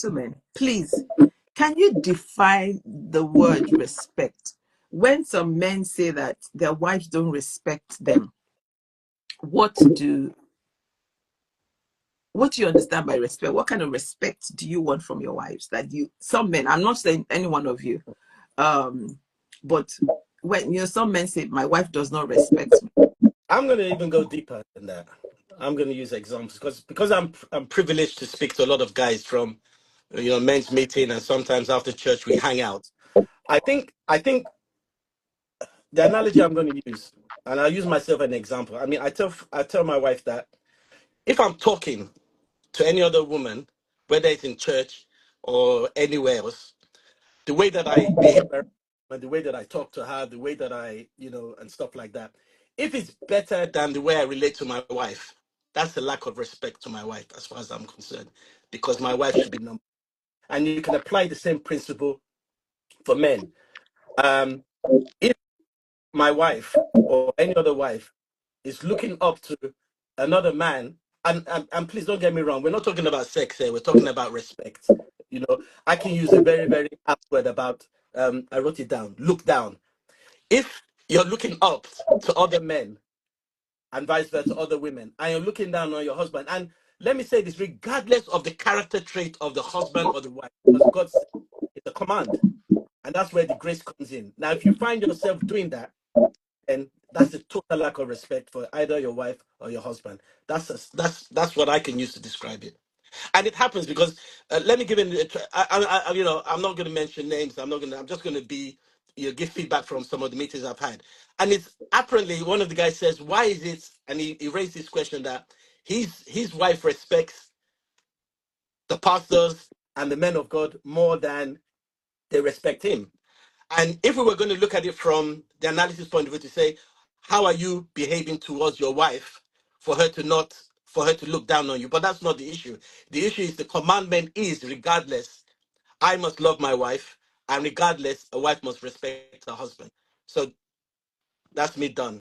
gentlemen, please, can you define the word respect? When some men say that their wives don't respect them, what do what do you understand by respect? What kind of respect do you want from your wives? That you, some men, I'm not saying any one of you, but when some men say my wife does not respect me. I'm going to even go deeper than that. I'm going to use examples because I'm privileged to speak to a lot of guys from men's meeting, and sometimes after church we hang out. I think the analogy I'm going to use, and I'll use myself as an example. I mean, I tell my wife that if I'm talking to any other woman, whether it's in church or anywhere else, the way that I behave and the way that I talk to her, the way that and stuff like that, if it's better than the way I relate to my wife, that's a lack of respect to my wife as far as I'm concerned, because my wife should be number. And you can apply the same principle for men. If my wife or any other wife is looking up to another man, and please don't get me wrong, we're not talking about sex here, we're talking about respect. I can use a very, very apt word about, I wrote it down, look down. If you're looking up to other men and vice versa, other women, and you're looking down on your husband, and let me say this, regardless of the character trait of the husband or the wife, because God said it's a command, and that's where the grace comes in. Now, if you find yourself doing that, and that's a total lack of respect for either your wife or your husband. That's what I can use to describe it. And it happens because let me give it. I'm not going to mention names. I'm just going to give feedback from some of the meetings I've had. And it's apparently one of the guys says, "Why is it?" And he raised this question that his wife respects the pastors and the men of God more than they respect him. And if we were going to look at it from the analysis point of view to say, how are you behaving towards your wife for her to look down on you? But that's not the issue. The issue is the commandment is, regardless, I must love my wife, and regardless, a wife must respect her husband. So that's me done.